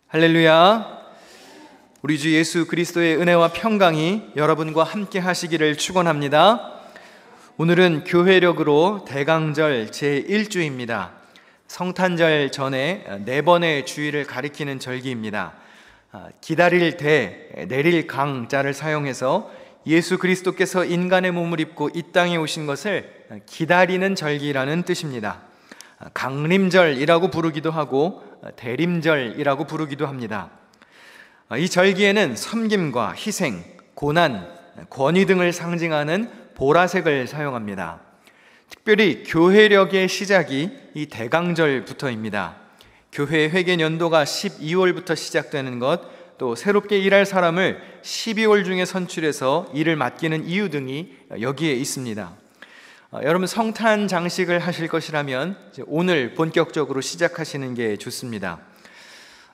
할렐루야. 우리 주 예수 그리스도의 은혜와 평강이 여러분과 함께 하시기를 축원합니다. 오늘은 교회력으로 대강절 제1주입니다. 성탄절 전에 4번의 주일을 가리키는 절기입니다. 기다릴 대, 내릴 강자를 사용해서 예수 그리스도께서 인간의 몸을 입고 이 땅에 오신 것을 기다리는 절기라는 뜻입니다. 강림절이라고 부르기도 하고 대림절이라고 부르기도 합니다. 이 절기에는 섬김과 희생, 고난, 권위 등을 상징하는 보라색을 사용합니다. 특별히 교회력의 시작이 이 대강절부터입니다. 교회 회개 연도가 12월부터 시작되는 것, 또 새롭게 일할 사람을 12월 중에 선출해서 일을 맡기는 이유 등이 여기에 있습니다. 여러분 성탄 장식을 하실 것이라면 오늘 본격적으로 시작하시는 게 좋습니다.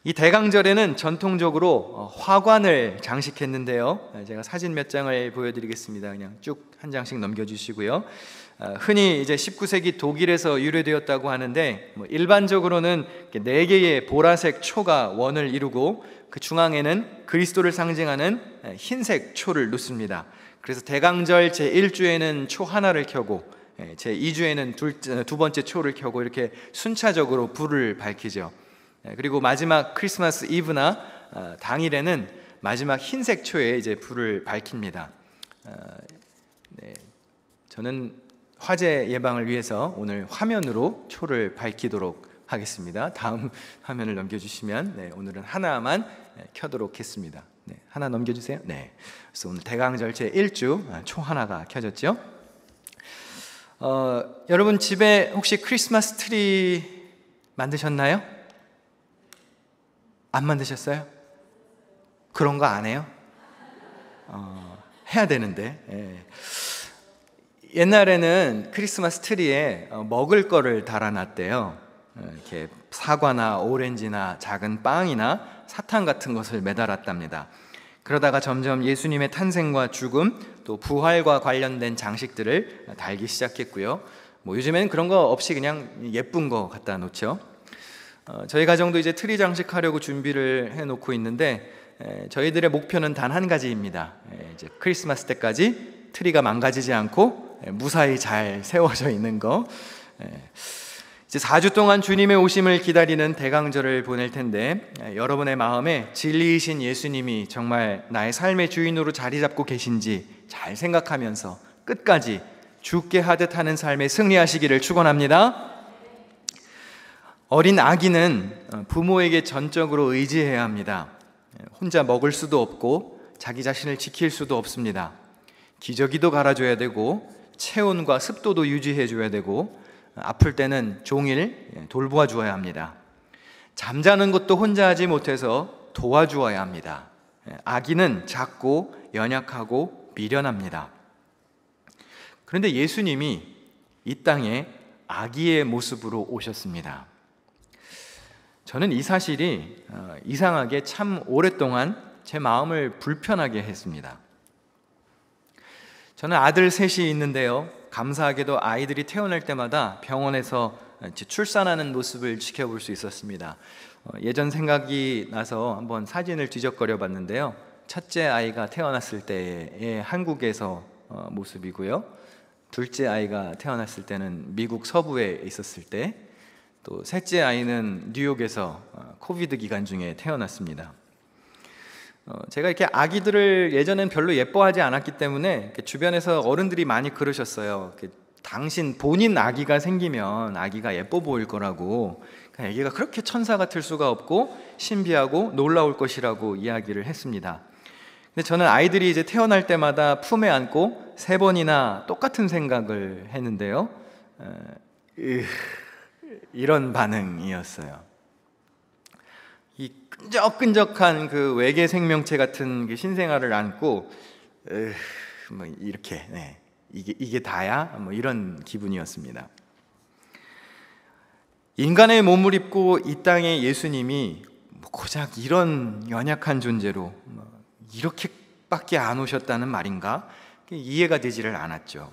이 대강절에는 전통적으로 화관을 장식했는데요. 제가 사진 몇 장을 보여드리겠습니다. 그냥 쭉 한 장씩 넘겨주시고요. 흔히 이제 19세기 독일에서 유래되었다고 하는데 일반적으로는 4개의 보라색 초가 원을 이루고 그 중앙에는 그리스도를 상징하는 흰색 초를 놓습니다. 그래서 대강절 제1주에는 초 하나를 켜고 제2주에는 두 번째 초를 켜고 이렇게 순차적으로 불을 밝히죠. 그리고 마지막 크리스마스 이브나 당일에는 마지막 흰색 초에 이제 불을 밝힙니다. 저는 화재 예방을 위해서 오늘 화면으로 초를 밝히도록 하겠습니다. 다음 화면을 넘겨주시면 오늘은 하나만 켜도록 했습니다. 하나 넘겨주세요. 그래서 오늘 대강절 제1주 초 하나가 켜졌죠. 여러분 집에 혹시 크리스마스 트리 만드셨나요? 안 만드셨어요? 그런 거 안 해요? 해야 되는데. 옛날에는 크리스마스 트리에 먹을 거를 달아놨대요. 이렇게 사과나 오렌지나 작은 빵이나 사탕 같은 것을 매달았답니다. 그러다가 점점 예수님의 탄생과 죽음, 또 부활과 관련된 장식들을 달기 시작했고요. 요즘에는 그런 거 없이 그냥 예쁜 거 갖다 놓죠. 저희 가정도 이제 트리 장식하려고 준비를 해놓고 있는데 저희들의 목표는 단 한 가지입니다. 이제 크리스마스 때까지 트리가 망가지지 않고 무사히 잘 세워져 있는 거. 이제 4주 동안 주님의 오심을 기다리는 대강절을 보낼 텐데 여러분의 마음에 진리이신 예수님이 정말 나의 삶의 주인으로 자리 잡고 계신지 잘 생각하면서 끝까지 죽게 하듯 하는 삶에 승리하시기를 축원합니다. 어린 아기는 부모에게 전적으로 의지해야 합니다. 혼자 먹을 수도 없고 자기 자신을 지킬 수도 없습니다. 기저귀도 갈아줘야 되고 체온과 습도도 유지해줘야 되고 아플 때는 종일 돌보아 주어야 합니다. 잠자는 것도 혼자 하지 못해서 도와주어야 합니다. 아기는 작고 연약하고 미련합니다. 그런데 예수님이 이 땅에 아기의 모습으로 오셨습니다. 저는 이 사실이 이상하게 참 오랫동안 제 마음을 불편하게 했습니다. 저는 아들 셋이 있는데요. 감사하게도 아이들이 태어날 때마다 병원에서 출산하는 모습을 지켜볼 수 있었습니다. 예전 생각이 나서 한번 사진을 뒤적거려 봤는데요. 첫째 아이가 태어났을 때의 한국에서 모습이고요. 둘째 아이가 태어났을 때는 미국 서부에 있었을 때, 또 셋째 아이는 뉴욕에서 코비드 기간 중에 태어났습니다. 제가 이렇게 아기들을 예전엔 별로 예뻐하지 않았기 때문에 주변에서 어른들이 많이 그러셨어요. 당신 본인 아기가 생기면 아기가 예뻐 보일 거라고, 아기가 그렇게 천사 같을 수가 없고 신비하고 놀라울 것이라고 이야기를 했습니다. 근데 저는 아이들이 이제 태어날 때마다 품에 안고 3번이나 똑같은 생각을 했는데요. 이런 반응이었어요. 이 끈적끈적한 그 외계 생명체 같은 그 신생아를 안고 이렇게 이게 다야? 이런 기분이었습니다. 인간의 몸을 입고 이 땅에 예수님이 고작 이런 연약한 존재로 이렇게밖에 안 오셨다는 말인가? 이해가 되지를 않았죠.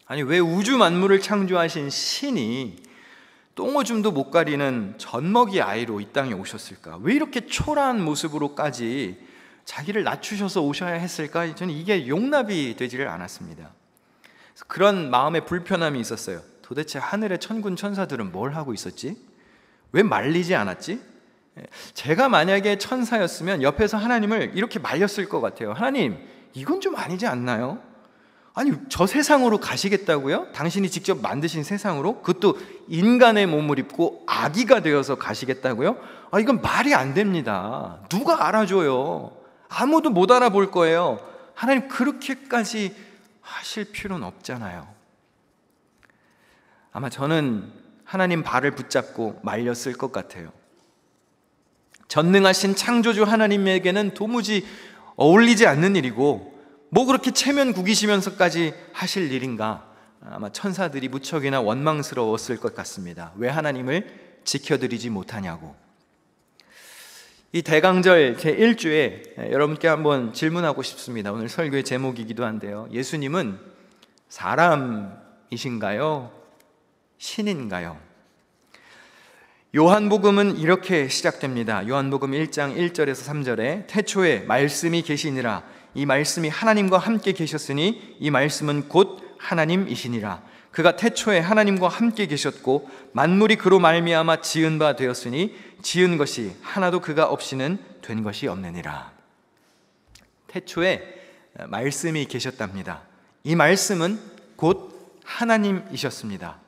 아니 왜 우주 만물을 창조하신 신이 똥오줌도 못 가리는 젖먹이 아이로 이 땅에 오셨을까? 왜 이렇게 초라한 모습으로까지 자기를 낮추셔서 오셔야 했을까? 저는 이게 용납이 되지를 않았습니다. 그런 마음의 불편함이 있었어요. 도대체 하늘의 천군 천사들은 뭘 하고 있었지? 왜 말리지 않았지? 제가 만약에 천사였으면 옆에서 하나님을 이렇게 말렸을 것 같아요. 하나님, 이건 좀 아니지 않나요? 아니, 저 세상으로 가시겠다고요? 당신이 직접 만드신 세상으로? 그것도 인간의 몸을 입고 아기가 되어서 가시겠다고요? 이건 말이 안 됩니다. 누가 알아줘요? 아무도 못 알아볼 거예요. 하나님, 그렇게까지 하실 필요는 없잖아요. 아마 저는 하나님 발을 붙잡고 말렸을 것 같아요. 전능하신 창조주 하나님에게는 도무지 어울리지 않는 일이고, 뭐 그렇게 체면 구기시면서까지 하실 일인가? 아마 천사들이 무척이나 원망스러웠을 것 같습니다. 왜 하나님을 지켜드리지 못하냐고. 이 대강절 제1주에 여러분께 한번 질문하고 싶습니다. 오늘 설교의 제목이기도 한데요, 예수님은 사람이신가요? 신인가요? 요한복음은 이렇게 시작됩니다. 요한복음 1장 1절에서 3절에 태초에 말씀이 계시니라. 이 말씀이 하나님과 함께 계셨으니 이 말씀은 곧 하나님이시니라. 그가 태초에 하나님과 함께 계셨고 만물이 그로 말미암아 지은 바 되었으니 지은 것이 하나도 그가 없이는 된 것이 없느니라. 태초에 말씀이 계셨답니다. 이 말씀은 곧 하나님이셨습니다.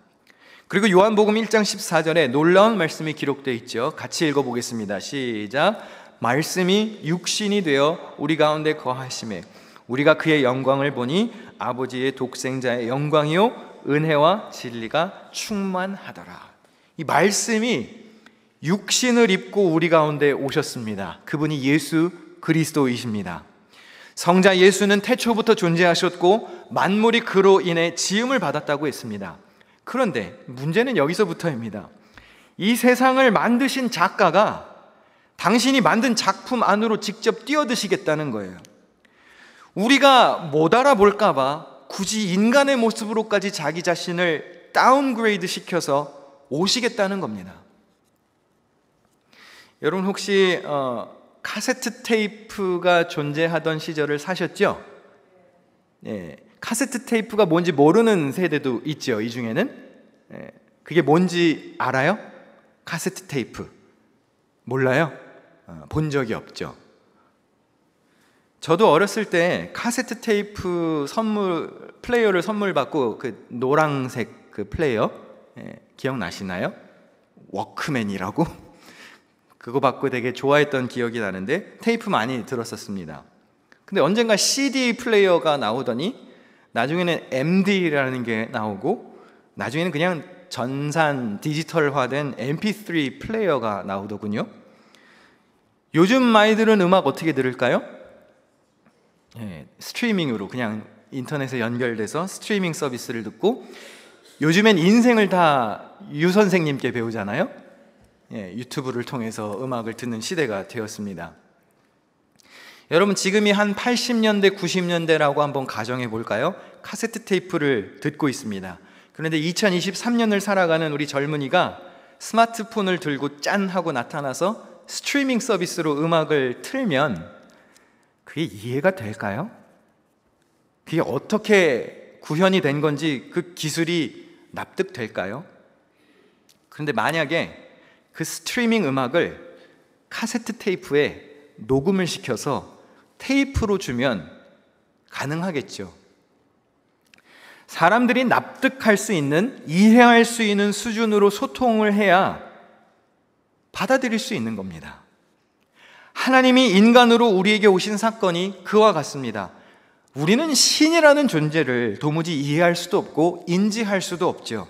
그리고 요한복음 1장 14절에 놀라운 말씀이 기록되어 있죠. 같이 읽어보겠습니다. 시작. 말씀이 육신이 되어 우리 가운데 거하심에 우리가 그의 영광을 보니 아버지의 독생자의 영광이요 은혜와 진리가 충만하더라. 이 말씀이 육신을 입고 우리 가운데 오셨습니다. 그분이 예수 그리스도이십니다. 성자 예수는 태초부터 존재하셨고 만물이 그로 인해 지음을 받았다고 했습니다. 그런데 문제는 여기서부터입니다. 이 세상을 만드신 작가가 당신이 만든 작품 안으로 직접 뛰어드시겠다는 거예요. 우리가 못 알아볼까 봐 굳이 인간의 모습으로까지 자기 자신을 다운그레이드 시켜서 오시겠다는 겁니다. 여러분 혹시 카세트 테이프가 존재하던 시절을 사셨죠? 네, 카세트 테이프가 뭔지 모르는 세대도 있죠. 이 중에는 그게 뭔지 알아요? 카세트 테이프 몰라요? 본 적이 없죠. 저도 어렸을 때 카세트 테이프 플레이어를 선물 받고 그 노란색 그 플레이어 기억나시나요? 워크맨이라고 그거 받고 되게 좋아했던 기억이 나는데 테이프 많이 들었었습니다. 근데 언젠가 CD 플레이어가 나오더니 나중에는 MD라는 게 나오고 나중에는 그냥 전산 디지털화된 MP3 플레이어가 나오더군요. 요즘 아이들은 음악 어떻게 들을까요? 스트리밍으로 그냥 인터넷에 연결돼서 스트리밍 서비스를 듣고 요즘엔 인생을 다 유 선생님께 배우잖아요. 유튜브를 통해서 음악을 듣는 시대가 되었습니다. 여러분 지금이 한 80년대 90년대라고 한번 가정해 볼까요? 카세트 테이프를 듣고 있습니다. 그런데 2023년을 살아가는 우리 젊은이가 스마트폰을 들고 짠 하고 나타나서 스트리밍 서비스로 음악을 틀면 그게 이해가 될까요? 그게 어떻게 구현이 된 건지 그 기술이 납득될까요? 그런데 만약에 그 스트리밍 음악을 카세트 테이프에 녹음을 시켜서 테이프로 주면 가능하겠죠. 사람들이 납득할 수 있는, 이해할 수 있는 수준으로 소통을 해야 받아들일 수 있는 겁니다. 하나님이 인간으로 우리에게 오신 사건이 그와 같습니다. 우리는 신이라는 존재를 도무지 이해할 수도 없고 인지할 수도 없죠.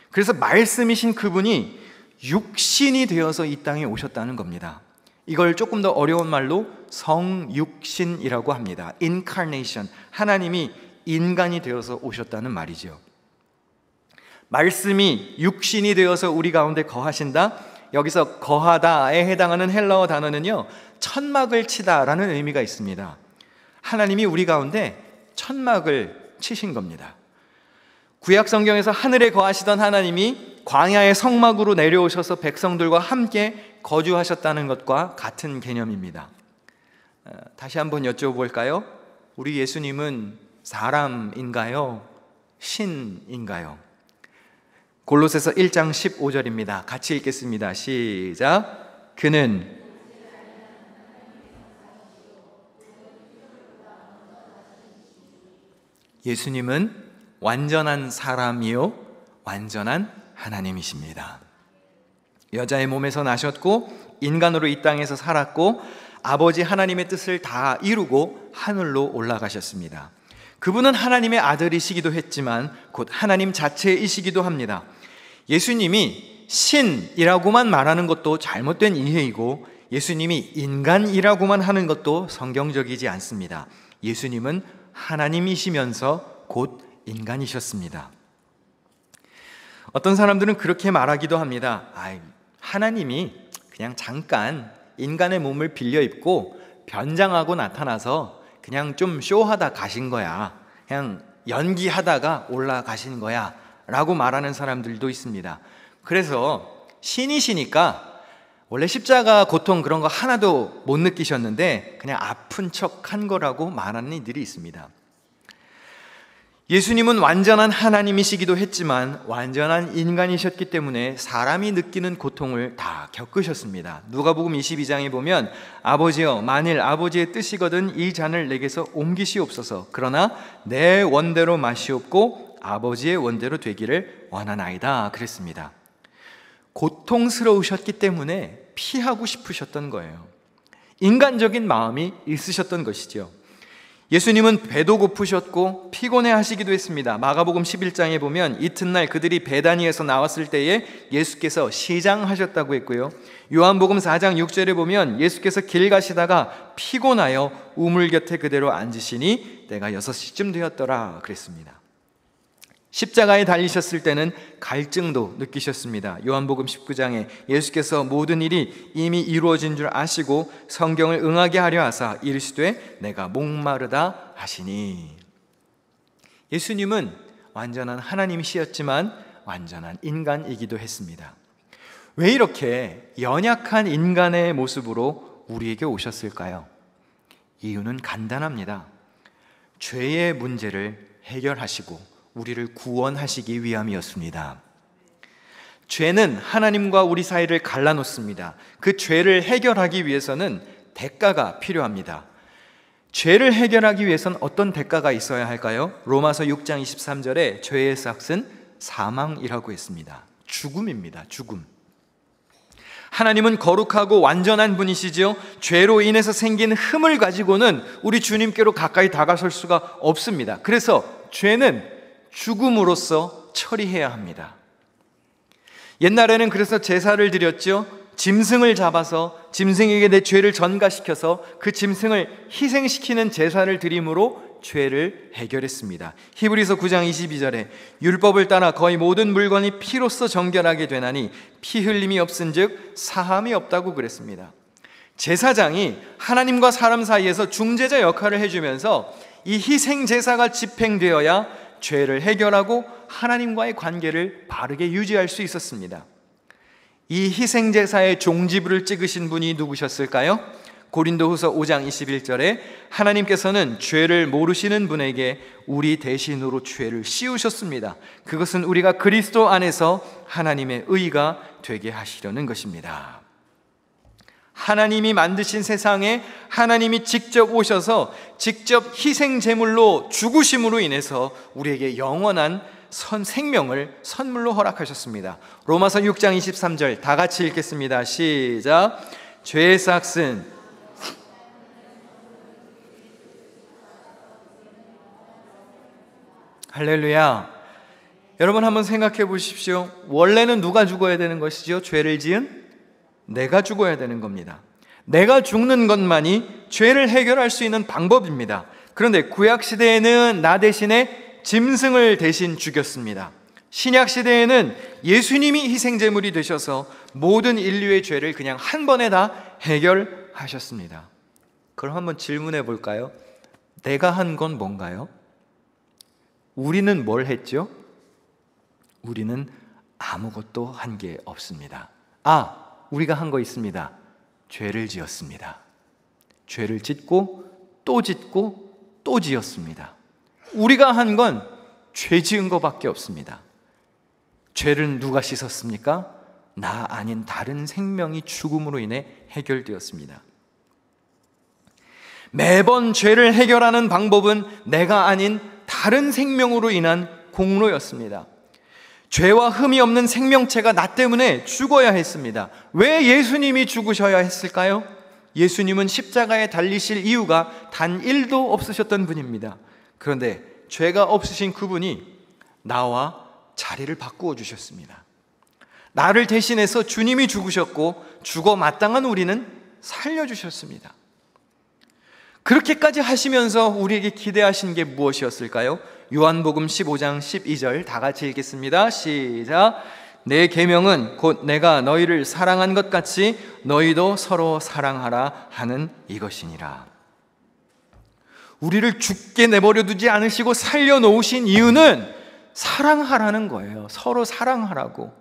그래서 말씀이신 그분이 육신이 되어서 이 땅에 오셨다는 겁니다. 이걸 조금 더 어려운 말로 성육신이라고 합니다. Incarnation. 하나님이 인간이 되어서 오셨다는 말이죠. 말씀이 육신이 되어서 우리 가운데 거하신다. 여기서 거하다에 해당하는 헬라어 단어는요, 천막을 치다라는 의미가 있습니다. 하나님이 우리 가운데 천막을 치신 겁니다. 구약 성경에서 하늘에 거하시던 하나님이 광야의 성막으로 내려오셔서 백성들과 함께 거주하셨다는 것과 같은 개념입니다. 다시 한번 여쭤볼까요? 우리 예수님은 사람인가요? 신인가요? 골로새서 1장 15절입니다. 같이 읽겠습니다. 시작. 그는 예수님은 완전한 사람이요 완전한 하나님이십니다. 여자의 몸에서 나셨고 인간으로 이 땅에서 살았고 아버지 하나님의 뜻을 다 이루고 하늘로 올라가셨습니다. 그분은 하나님의 아들이시기도 했지만 곧 하나님 자체이시기도 합니다. 예수님이 신이라고만 말하는 것도 잘못된 이해이고 예수님이 인간이라고만 하는 것도 성경적이지 않습니다. 예수님은 하나님이시면서 곧 인간이셨습니다. 어떤 사람들은 그렇게 말하기도 합니다. 하나님이 그냥 잠깐 인간의 몸을 빌려 입고 변장하고 나타나서 그냥 좀 쇼하다 가신 거야. 그냥 연기하다가 올라가신 거야 라고 말하는 사람들도 있습니다. 그래서 신이시니까 원래 십자가 고통 그런 거 하나도 못 느끼셨는데 그냥 아픈 척 한 거라고 말하는 이들이 있습니다. 예수님은 완전한 하나님이시기도 했지만 완전한 인간이셨기 때문에 사람이 느끼는 고통을 다 겪으셨습니다. 누가복음 22장에 보면 아버지여 만일 아버지의 뜻이거든 이 잔을 내게서 옮기시옵소서 그러나 내 원대로 마시옵고 아버지의 원대로 되기를 원하나이다 그랬습니다. 고통스러우셨기 때문에 피하고 싶으셨던 거예요. 인간적인 마음이 있으셨던 것이죠. 예수님은 배도 고프셨고 피곤해 하시기도 했습니다. 마가복음 11장에 보면 이튿날 그들이 베다니에서 나왔을 때에 예수께서 시장하셨다고 했고요. 요한복음 4장 6절에 보면 예수께서 길 가시다가 피곤하여 우물 곁에 그대로 앉으시니 때가 6시쯤 되었더라 그랬습니다. 십자가에 달리셨을 때는 갈증도 느끼셨습니다. 요한복음 19장에 예수께서 모든 일이 이미 이루어진 줄 아시고 성경을 응하게 하려 하사 이르시되 내가 목마르다 하시니. 예수님은 완전한 하나님이시였지만 완전한 인간이기도 했습니다. 왜 이렇게 연약한 인간의 모습으로 우리에게 오셨을까요? 이유는 간단합니다. 죄의 문제를 해결하시고 우리를 구원하시기 위함이었습니다. 죄는 하나님과 우리 사이를 갈라놓습니다. 그 죄를 해결하기 위해서는 대가가 필요합니다. 죄를 해결하기 위해서는 어떤 대가가 있어야 할까요? 로마서 6장 23절에 죄의 삭은 사망이라고 했습니다. 죽음입니다. 죽음. 하나님은 거룩하고 완전한 분이시지요. 죄로 인해서 생긴 흠을 가지고는 우리 주님께로 가까이 다가설 수가 없습니다. 그래서 죄는 죽음으로써 처리해야 합니다. 옛날에는 그래서 제사를 드렸죠. 짐승을 잡아서 짐승에게 내 죄를 전가시켜서 그 짐승을 희생시키는 제사를 드림으로 죄를 해결했습니다. 히브리서 9장 22절에 율법을 따라 거의 모든 물건이 피로써 정결하게 되나니 피 흘림이 없은즉 사함이 없다고 그랬습니다. 제사장이 하나님과 사람 사이에서 중재자 역할을 해주면서 이 희생 제사가 집행되어야 죄를 해결하고 하나님과의 관계를 바르게 유지할 수 있었습니다. 이 희생제사의 종지부를 찍으신 분이 누구셨을까요? 고린도후서 5장 21절에 하나님께서는 죄를 모르시는 분에게 우리 대신으로 죄를 씌우셨습니다. 그것은 우리가 그리스도 안에서 하나님의 의가 되게 하시려는 것입니다. 하나님이 만드신 세상에 하나님이 직접 오셔서 직접 희생 제물로 죽으심으로 인해서 우리에게 영원한 생명을 선물로 허락하셨습니다. 로마서 6장 23절 다 같이 읽겠습니다. 시작. 죄의 삭은 할렐루야. 여러분 한번 생각해 보십시오. 원래는 누가 죽어야 되는 것이죠? 죄를 지은 내가 죽어야 되는 겁니다. 내가 죽는 것만이 죄를 해결할 수 있는 방법입니다. 그런데 구약시대에는 나 대신에 짐승을 대신 죽였습니다. 신약시대에는 예수님이 희생제물이 되셔서 모든 인류의 죄를 그냥 한 번에 다 해결하셨습니다. 그럼 한번 질문해 볼까요? 내가 한 건 뭔가요? 우리는 뭘 했죠? 우리는 아무것도 한 게 없습니다. 우리가 한 거 있습니다. 죄를 지었습니다. 죄를 짓고 또 짓고 또 지었습니다. 우리가 한 건 죄 지은 것밖에 없습니다. 죄를 누가 씻었습니까? 나 아닌 다른 생명이 죽음으로 인해 해결되었습니다. 매번 죄를 해결하는 방법은 내가 아닌 다른 생명으로 인한 공로였습니다. 죄와 흠이 없는 생명체가 나 때문에 죽어야 했습니다. 왜 예수님이 죽으셔야 했을까요? 예수님은 십자가에 달리실 이유가 단 1도 없으셨던 분입니다. 그런데 죄가 없으신 그분이 나와 자리를 바꾸어 주셨습니다. 나를 대신해서 주님이 죽으셨고 죽어 마땅한 우리는 살려주셨습니다. 그렇게까지 하시면서 우리에게 기대하신 게 무엇이었을까요? 요한복음 15장 12절 다 같이 읽겠습니다. 시작. 내 계명은 곧 내가 너희를 사랑한 것 같이 너희도 서로 사랑하라 하는 이것이니라. 우리를 죽게 내버려 두지 않으시고 살려놓으신 이유는 사랑하라는 거예요. 서로 사랑하라고.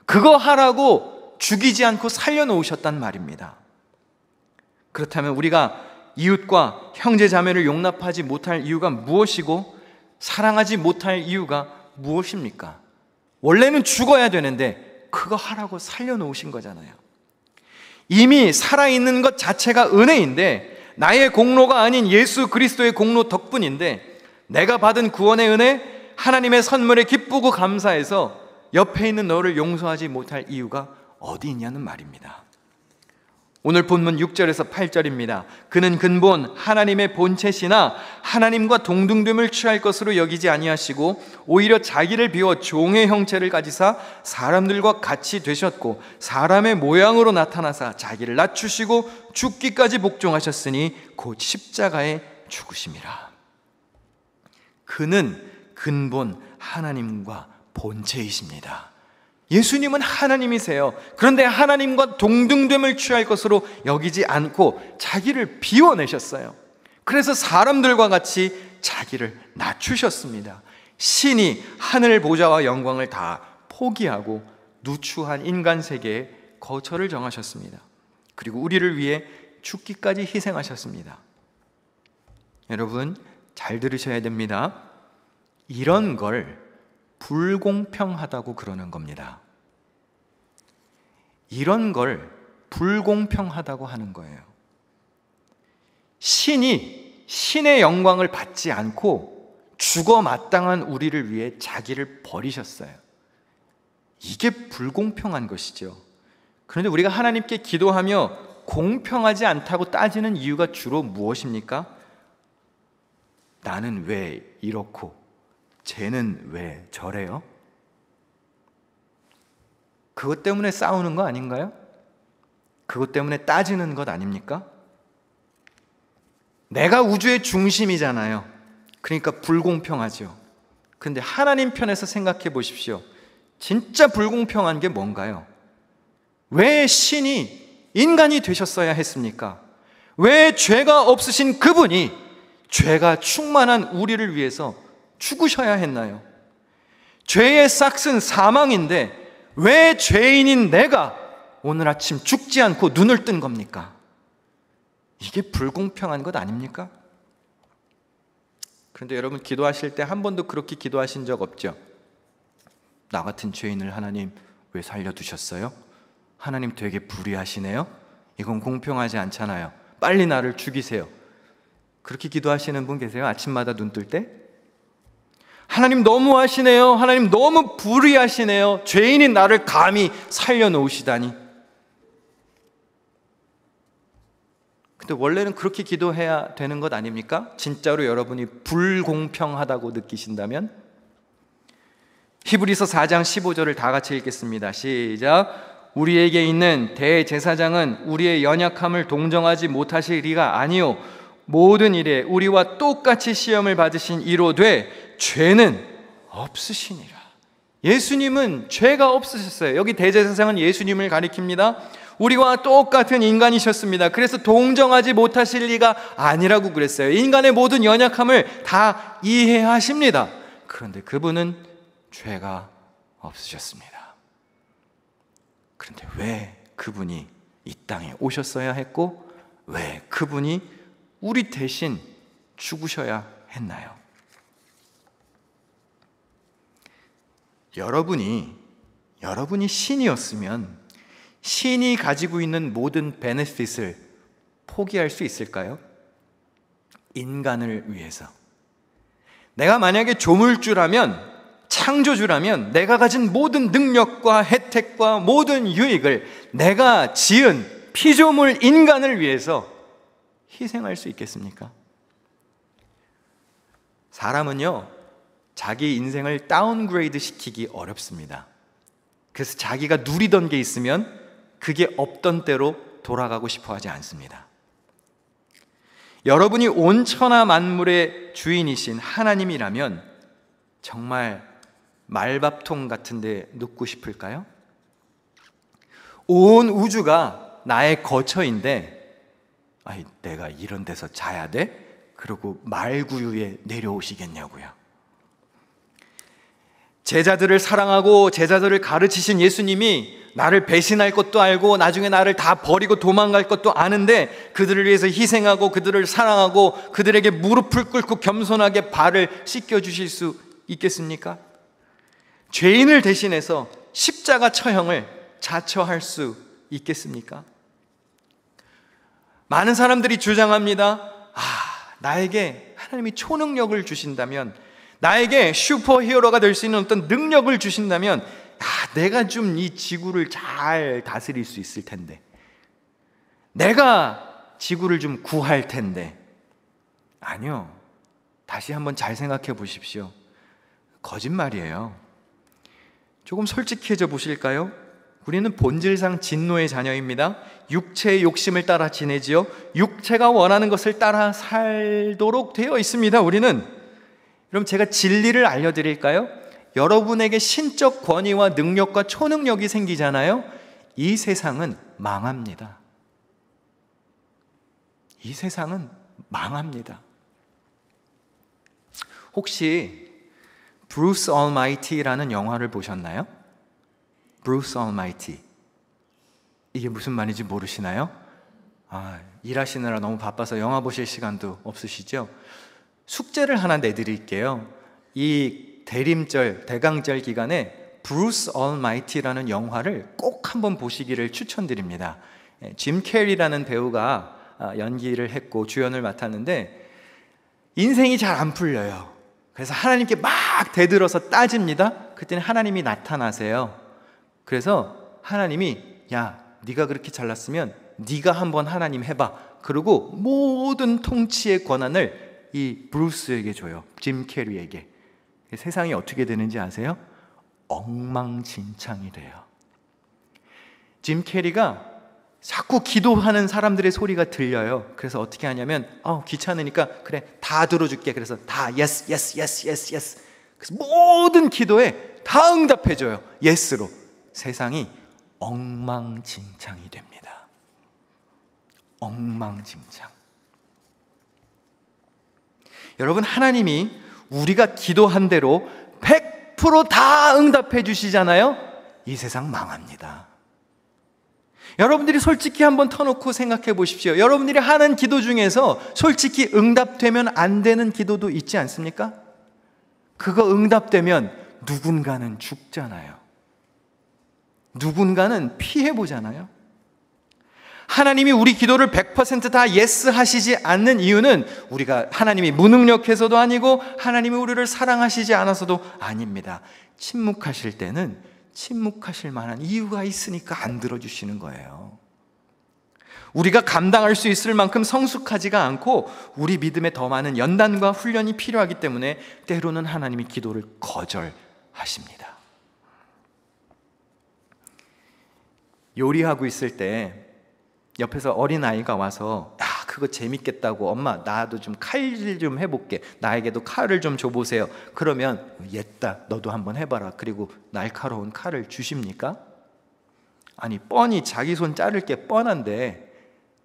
그거 하라고 죽이지 않고 살려놓으셨단 말입니다. 그렇다면 우리가 이웃과 형제 자매를 용납하지 못할 이유가 무엇이고 사랑하지 못할 이유가 무엇입니까? 원래는 죽어야 되는데 그거 하라고 살려놓으신 거잖아요. 이미 살아있는 것 자체가 은혜인데 나의 공로가 아닌 예수 그리스도의 공로 덕분인데 내가 받은 구원의 은혜, 하나님의 선물에 기쁘고 감사해서 옆에 있는 너를 용서하지 못할 이유가 어디 있냐는 말입니다. 오늘 본문 6절에서 8절입니다. 그는 근본 하나님의 본체시나 하나님과 동등됨을 취할 것으로 여기지 아니하시고 오히려 자기를 비워 종의 형체를 가지사 사람들과 같이 되셨고 사람의 모양으로 나타나사 자기를 낮추시고 죽기까지 복종하셨으니 곧 십자가에 죽으심이라. 그는 근본 하나님과 본체이십니다. 예수님은 하나님이세요. 그런데 하나님과 동등됨을 취할 것으로 여기지 않고 자기를 비워내셨어요. 그래서 사람들과 같이 자기를 낮추셨습니다. 신이 하늘 보좌와 영광을 다 포기하고 누추한 인간 세계에 거처를 정하셨습니다. 그리고 우리를 위해 죽기까지 희생하셨습니다. 여러분 잘 들으셔야 됩니다. 이런 걸 불공평하다고 그러는 겁니다. 이런 걸 불공평하다고 하는 거예요. 신이 신의 영광을 받지 않고 죽어 마땅한 우리를 위해 자기를 버리셨어요. 이게 불공평한 것이죠. 그런데 우리가 하나님께 기도하며 공평하지 않다고 따지는 이유가 주로 무엇입니까? 나는 왜 이렇고 쟤는 왜 저래요? 그것 때문에 싸우는 거 아닌가요? 그것 때문에 따지는 것 아닙니까? 내가 우주의 중심이잖아요. 그러니까 불공평하죠. 그런데 하나님 편에서 생각해 보십시오. 진짜 불공평한 게 뭔가요? 왜 신이 인간이 되셨어야 했습니까? 왜 죄가 없으신 그분이 죄가 충만한 우리를 위해서 죽으셔야 했나요? 죄의 싹은 사망인데 왜 죄인인 내가 오늘 아침 죽지 않고 눈을 뜬 겁니까? 이게 불공평한 것 아닙니까? 그런데 여러분 기도하실 때 한 번도 그렇게 기도하신 적 없죠? 나 같은 죄인을 하나님 왜 살려두셨어요? 하나님 되게 불의하시네요? 이건 공평하지 않잖아요. 빨리 나를 죽이세요. 그렇게 기도하시는 분 계세요? 아침마다 눈 뜰 때? 하나님 너무하시네요. 하나님 너무 불의하시네요. 죄인인 나를 감히 살려놓으시다니. 근데 원래는 그렇게 기도해야 되는 것 아닙니까? 진짜로 여러분이 불공평하다고 느끼신다면? 히브리서 4장 15절을 다 같이 읽겠습니다. 시작. 우리에게 있는 대제사장은 우리의 연약함을 동정하지 못하실 리가 아니요 모든 일에 우리와 똑같이 시험을 받으신 이로 돼 죄는 없으시니라. 예수님은 죄가 없으셨어요. 여기 대제사장은 예수님을 가리킵니다. 우리와 똑같은 인간이셨습니다. 그래서 동정하지 못하실 리가 아니라고 그랬어요. 인간의 모든 연약함을 다 이해하십니다. 그런데 그분은 죄가 없으셨습니다. 그런데 왜 그분이 이 땅에 오셨어야 했고 왜 그분이 우리 대신 죽으셔야 했나요? 여러분이 신이었으면 신이 가지고 있는 모든 베네핏을 포기할 수 있을까요? 인간을 위해서. 내가 만약에 조물주라면, 창조주라면 내가 가진 모든 능력과 혜택과 모든 유익을 내가 지은 피조물 인간을 위해서 희생할 수 있겠습니까? 사람은요, 자기 인생을 다운그레이드 시키기 어렵습니다. 그래서 자기가 누리던 게 있으면 그게 없던 때로 돌아가고 싶어 하지 않습니다. 여러분이 온 천하 만물의 주인이신 하나님이라면 정말 말밥통 같은 데 눕고 싶을까요? 온 우주가 나의 거처인데 내가 이런 데서 자야 돼? 그러고 말구유에 내려오시겠냐고요. 제자들을 사랑하고 제자들을 가르치신 예수님이 나를 배신할 것도 알고 나중에 나를 다 버리고 도망갈 것도 아는데 그들을 위해서 희생하고 그들을 사랑하고 그들에게 무릎을 꿇고 겸손하게 발을 씻겨주실 수 있겠습니까? 죄인을 대신해서 십자가 처형을 자처할 수 있겠습니까? 많은 사람들이 주장합니다. 나에게 하나님이 초능력을 주신다면, 나에게 슈퍼히어로가 될 수 있는 어떤 능력을 주신다면 내가 좀 이 지구를 잘 다스릴 수 있을 텐데, 내가 지구를 좀 구할 텐데. 아니요, 다시 한번 잘 생각해 보십시오. 거짓말이에요. 조금 솔직해져 보실까요? 우리는 본질상 진노의 자녀입니다. 육체의 욕심을 따라 지내지요. 육체가 원하는 것을 따라 살도록 되어 있습니다. 우리는. 그럼 제가 진리를 알려드릴까요? 여러분에게 신적 권위와 능력과 초능력이 생기잖아요. 이 세상은 망합니다. 이 세상은 망합니다. 혹시 브루스 얼마이티라는 영화를 보셨나요? 브루스 얼마이티. 이게 무슨 말인지 모르시나요? 일하시느라 너무 바빠서 영화 보실 시간도 없으시죠? 숙제를 하나 내드릴게요. 이 대림절, 대강절 기간에 브루스 얼마이티라는 영화를 꼭 한번 보시기를 추천드립니다. 짐 캐리라는 배우가 연기를 했고 주연을 맡았는데 인생이 잘 안 풀려요. 그래서 하나님께 막 대들어서 따집니다. 그때는 하나님이 나타나세요. 그래서 하나님이 네가 그렇게 잘났으면 네가 한번 하나님 해봐. 그리고 모든 통치의 권한을 이 브루스에게 줘요. 짐 캐리에게. 세상이 어떻게 되는지 아세요? 엉망진창이 돼요. 짐 캐리가 자꾸 기도하는 사람들의 소리가 들려요. 그래서 어떻게 하냐면 귀찮으니까 그래 다 들어줄게. 그래서 다 yes, yes, yes, yes, yes. 그래서 모든 기도에 다 응답해줘요. yes로. 세상이 엉망진창이 됩니다. 엉망진창. 여러분, 하나님이 우리가 기도한 대로 100% 다 응답해 주시잖아요. 이 세상 망합니다. 여러분들이 솔직히 한번 터놓고 생각해 보십시오. 여러분들이 하는 기도 중에서 솔직히 응답되면 안 되는 기도도 있지 않습니까? 그거 응답되면 누군가는 죽잖아요. 누군가는 피해보잖아요. 하나님이 우리 기도를 100% 다 예스 하시지 않는 이유는 우리가 하나님이 무능력해서도 아니고 하나님이 우리를 사랑하시지 않아서도 아닙니다. 침묵하실 때는 침묵하실 만한 이유가 있으니까 안 들어주시는 거예요. 우리가 감당할 수 있을 만큼 성숙하지가 않고 우리 믿음에 더 많은 연단과 훈련이 필요하기 때문에 때로는 하나님이 기도를 거절하십니다. 요리하고 있을 때 옆에서 어린아이가 와서 그거 재밌겠다고 엄마 나도 좀 칼질 좀 해볼게. 나에게도 칼을 좀 줘보세요. 그러면 옛다 너도 한번 해봐라. 그리고 날카로운 칼을 주십니까? 아니 뻔히 자기 손 자를 게 뻔한데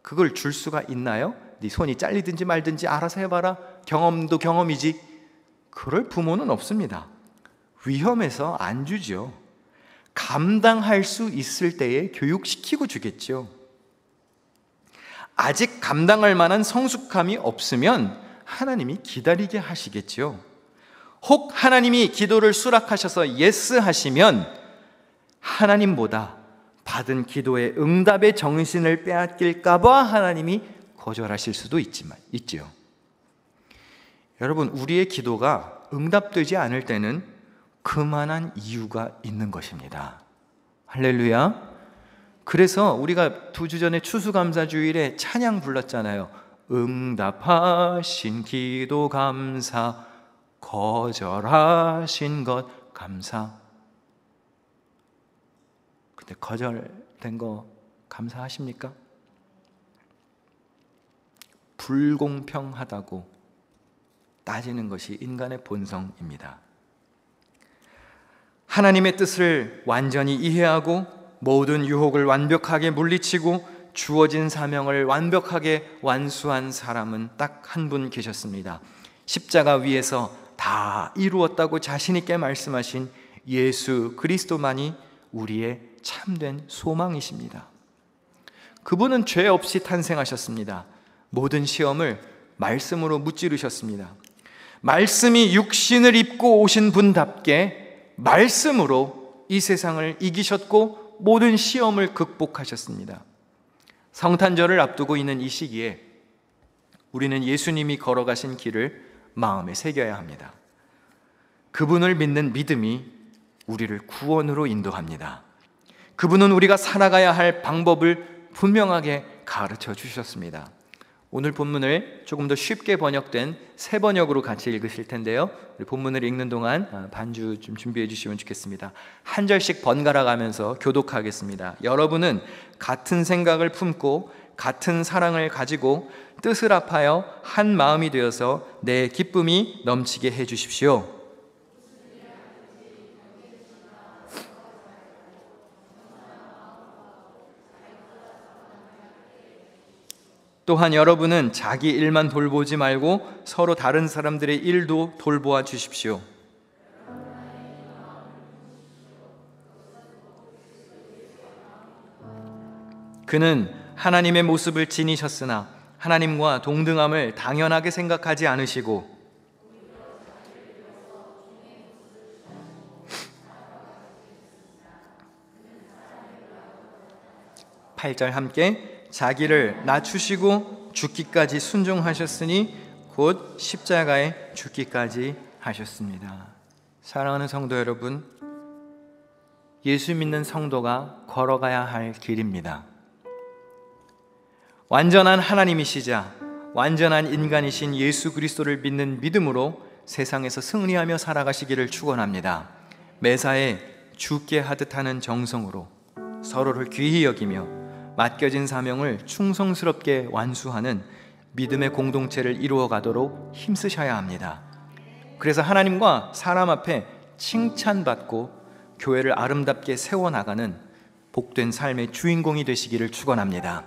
그걸 줄 수가 있나요? 네 손이 잘리든지 말든지 알아서 해봐라. 경험도 경험이지. 그럴 부모는 없습니다. 위험해서 안 주죠. 감당할 수 있을 때에 교육시키고 주겠죠. 아직 감당할 만한 성숙함이 없으면 하나님이 기다리게 하시겠죠. 혹 하나님이 기도를 수락하셔서 예스 하시면 하나님보다 받은 기도의 응답의 정신을 빼앗길까 봐 하나님이 거절하실 수도 있지요. 여러분, 우리의 기도가 응답되지 않을 때는 그만한 이유가 있는 것입니다. 할렐루야. 그래서 우리가 2주 전에 추수감사주일에 찬양 불렀잖아요. 응답하신 기도 감사, 거절하신 것 감사. 근데 거절된 거 감사하십니까? 불공평하다고 따지는 것이 인간의 본성입니다. 하나님의 뜻을 완전히 이해하고 모든 유혹을 완벽하게 물리치고 주어진 사명을 완벽하게 완수한 사람은 딱 한 분 계셨습니다. 십자가 위에서 다 이루었다고 자신 있게 말씀하신 예수 그리스도만이 우리의 참된 소망이십니다. 그분은 죄 없이 탄생하셨습니다. 모든 시험을 말씀으로 무찌르셨습니다. 말씀이 육신을 입고 오신 분답게 말씀으로 이 세상을 이기셨고 모든 시험을 극복하셨습니다. 성탄절을 앞두고 있는 이 시기에 우리는 예수님이 걸어가신 길을 마음에 새겨야 합니다. 그분을 믿는 믿음이 우리를 구원으로 인도합니다. 그분은 우리가 살아가야 할 방법을 분명하게 가르쳐 주셨습니다. 오늘 본문을 조금 더 쉽게 번역된 새 번역으로 같이 읽으실 텐데요. 우리 본문을 읽는 동안 반주 좀 준비해 주시면 좋겠습니다. 한 절씩 번갈아 가면서 교독하겠습니다. 여러분은 같은 생각을 품고 같은 사랑을 가지고 뜻을 합하여 한 마음이 되어서 내 기쁨이 넘치게 해 주십시오. 또한 여러분은 자기 일만 돌보지 말고 서로 다른 사람들의 일도 돌보아 주십시오. 그는 하나님의 모습을 지니셨으나 하나님과 동등함을 당연하게 생각하지 않으시고 8절 함께 자기를 낮추시고 죽기까지 순종하셨으니 곧 십자가에 죽기까지 하셨습니다. 사랑하는 성도 여러분, 예수 믿는 성도가 걸어가야 할 길입니다. 완전한 하나님이시자 완전한 인간이신 예수 그리스도를 믿는 믿음으로 세상에서 승리하며 살아가시기를 축원합니다. 매사에 죽게 하듯 하는 정성으로 서로를 귀히 여기며 맡겨진 사명을 충성스럽게 완수하는 믿음의 공동체를 이루어 가도록 힘쓰셔야 합니다. 그래서 하나님과 사람 앞에 칭찬받고 교회를 아름답게 세워나가는 복된 삶의 주인공이 되시기를 축원합니다.